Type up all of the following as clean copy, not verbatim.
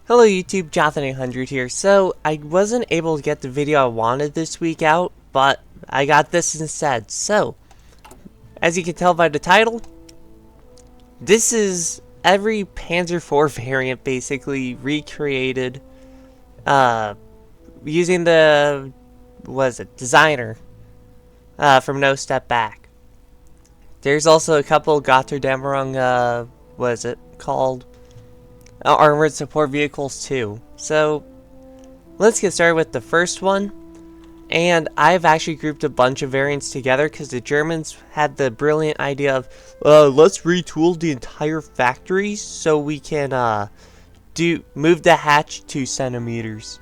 Hello YouTube, Jonathan800 here. So, I wasn't able to get the video I wanted this week out, but I got this instead. So, as you can tell by the title, this is every Panzer IV variant basically recreated using the, designer from No Step Back. There's also a couple Gotterdammerung, called? Armored support vehicles too. So let's get started with the first one. And I've actually grouped a bunch of variants together because the Germans had the brilliant idea of let's retool the entire factory so we can move the hatch 2 centimeters.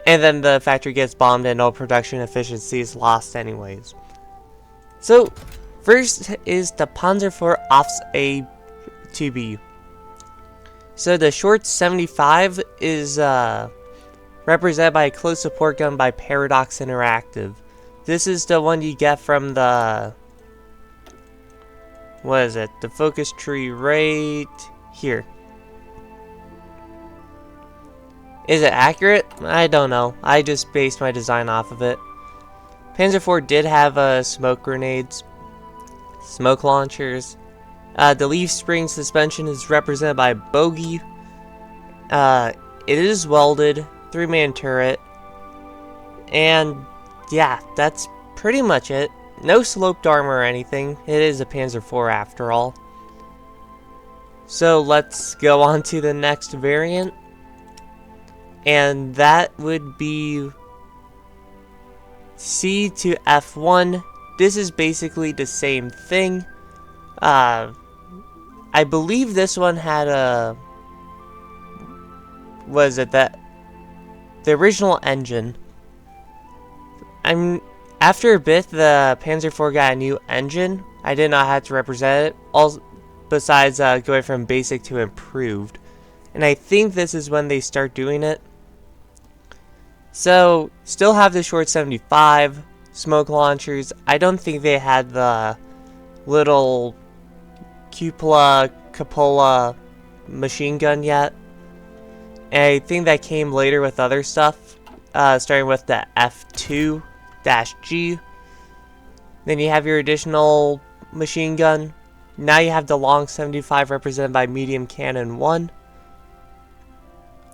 And then the factory gets bombed and all production efficiency is lost anyways. So first is the Panzer IV Offs A2B. So the short 75 is represented by a close support gun by Paradox Interactive. This is the one you get from the the focus tree right here. Is it accurate? I don't know. I just based my design off of it. Panzer IV did have smoke grenades, smoke launchers. The leaf spring suspension is represented by a bogey. It is welded, 3-man turret, and yeah, that's pretty much it. No sloped armor or anything. It is a Panzer IV after all. So let's go on to the next variant, and that would be C to F1. This is basically the same thing. I believe this one had a... the original engine. After a bit, the Panzer IV got a new engine. I did not have to represent it, besides going from basic to improved. And I think this is when they start doing it. So, still have the short 75, smoke launchers. I don't think they had the little cupola machine gun yet. And I think that came later with other stuff, starting with the F2-G. Then you have your additional machine gun. Now you have the long 75 represented by medium cannon 1.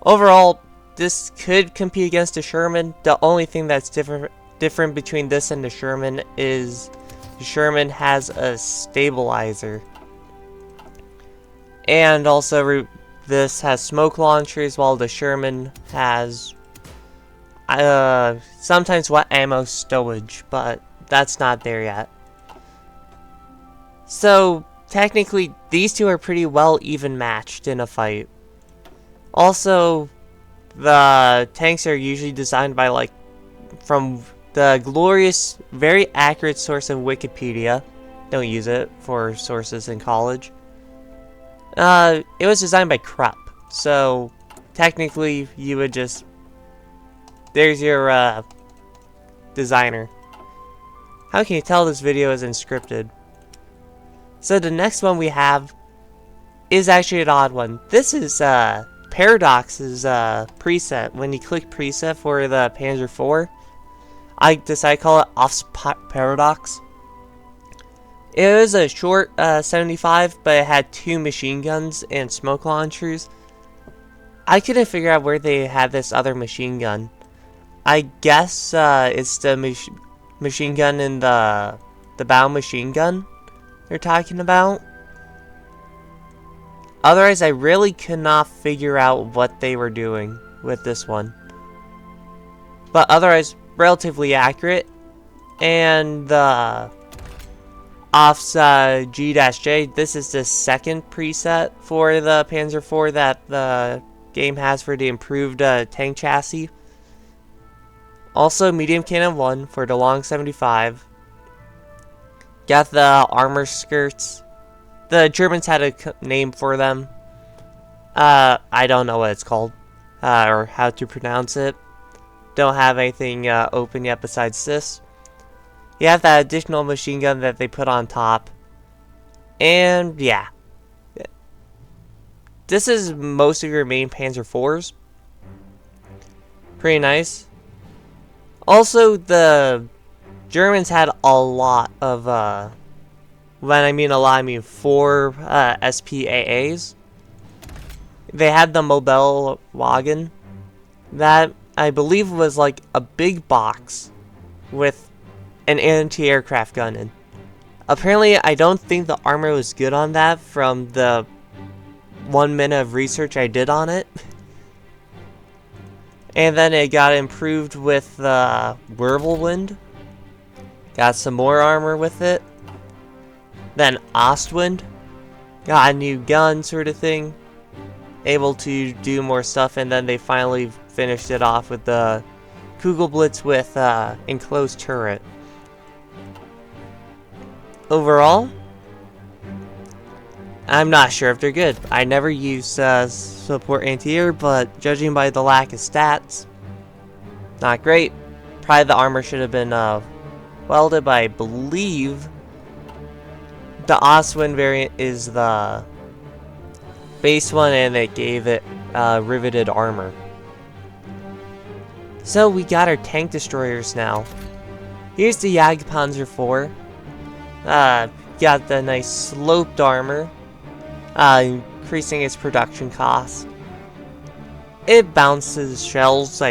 Overall, this could compete against the Sherman. The only thing that's different between this and the Sherman is the Sherman has a stabilizer. And also, this has smoke launchers, while the Sherman has sometimes wet ammo stowage, but that's not there yet. So, technically, these two are pretty well even matched in a fight. Also, the tanks are usually designed by, from the glorious, very accurate source of Wikipedia. Don't use it for sources in college. It was designed by Krupp, so technically you would just... There's your, designer. How can you tell this video isn't scripted? So the next one we have is actually an odd one. This is, Paradox's, preset. When you click preset for the Panzer IV, I decided to call it Off's Paradox. It was a short 75, but it had 2 machine guns and smoke launchers. I couldn't figure out where they had this other machine gun. I guess it's the machine gun in the bow machine gun they're talking about. Otherwise, I really could not figure out what they were doing with this one. But otherwise, relatively accurate. And the Off's G-J, this is the second preset for the Panzer IV that the game has for the improved tank chassis. Also, medium cannon 1 for the long 75. Got the armor skirts. The Germans had a name for them. I don't know what it's called, or how to pronounce it. Don't have anything open yet besides this. You have that additional machine gun that they put on top. And yeah. this is most of your main Panzer IVs. Pretty nice. Also, the Germans had a lot of, when I mean a lot, I mean 4 SPAAs. They had the Mobile Wagen. That, I believe, was like a big box with an anti-aircraft gun in. Apparently, I don't think the armor was good on that from the 1 minute of research I did on it. And then it got improved with the Wirbelwind. Got some more armor with it. Then Ostwind. Got a new gun sort of thing. Able to do more stuff, and then they finally finished it off with the Kugelblitz with enclosed turret. Overall, I'm not sure if they're good. I never use support anti-air, but judging by the lack of stats, not great. Probably the armor should have been welded, but I believe the Ostwind variant is the base one, and it gave it riveted armor. So we got our tank destroyers now. Here's the Panzer IV. Got the nice sloped armor, increasing its production costs. It bounces shells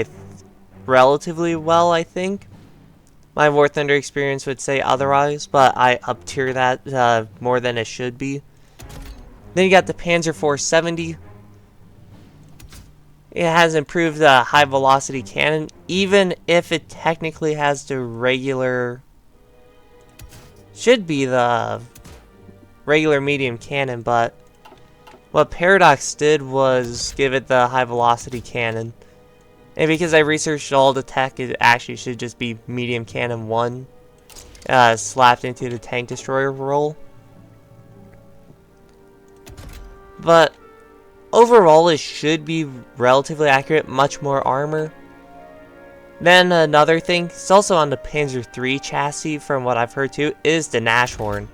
relatively well, I think. My War Thunder experience would say otherwise, but I up-tier that more than it should be. Then you got the Panzer 470. It has improved the high velocity cannon, even if it technically has the regular, should be the regular medium cannon, but what Paradox did was give it the high velocity cannon. And because I researched all the tech, it actually should just be medium cannon 1 slapped into the tank destroyer role. But overall, it should be relatively accurate, much more armor. Then another thing, it's also on the Panzer III chassis from what I've heard too, is the Nashorn.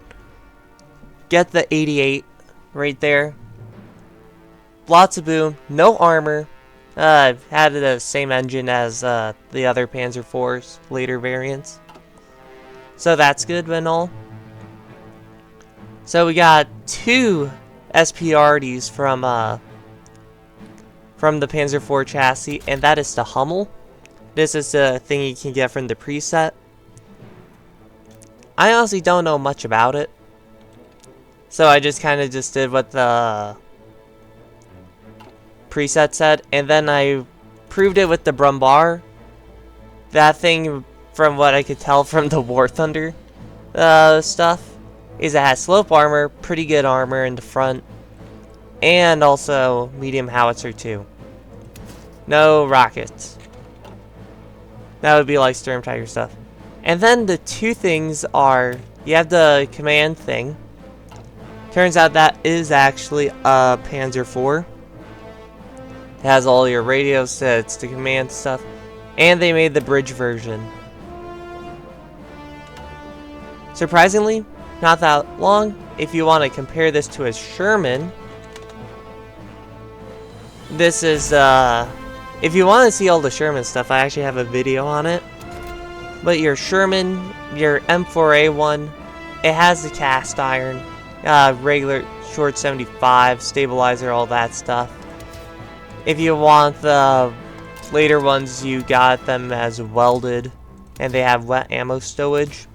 Get the 88 right there. Lots of boom, no armor. Had the same engine as the other Panzer IV's later variants. So that's good and all. So we got 2 SPRDs from the Panzer IV chassis, and that is the Hmel. This is the thing you can get from the preset. I honestly don't know much about it, so I just kind of did what the preset said, and then I proved it with the Brumbar. That thing, from what I could tell from the War Thunder stuff, is it has slope armor, pretty good armor in the front, and also medium howitzer too. No rockets. That would be like Sturm Tiger stuff. And then the 2 things are, you have the command thing. Turns out that is actually a Panzer IV. It has all your radio sets, the command stuff, and they made the bridge version. Surprisingly, not that long. If you want to compare this to a Sherman, this is, if you want to see all the Sherman stuff, I actually have a video on it. But your Sherman, your M4A1, it has the cast iron, regular short 75, stabilizer, all that stuff. If you want the later ones, you got them as welded, and they have wet ammo stowage.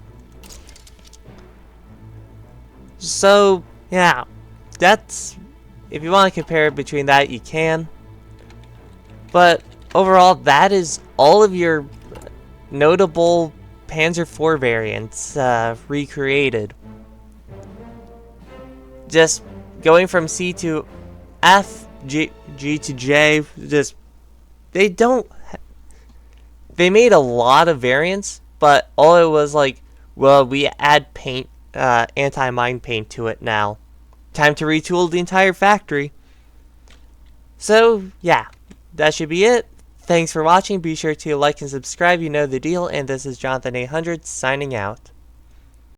So, yeah, that's, if you want to compare it between that, you can. But overall, that is all of your notable Panzer IV variants recreated. Just going from C to F, G to J, just, they made a lot of variants, but all it was like, well, we add paint, anti-mine paint to it now. Time to retool the entire factory. So, yeah, that should be it. Thanks for watching. Be sure to like and subscribe, you know the deal, and this is Jonathan 800 signing out.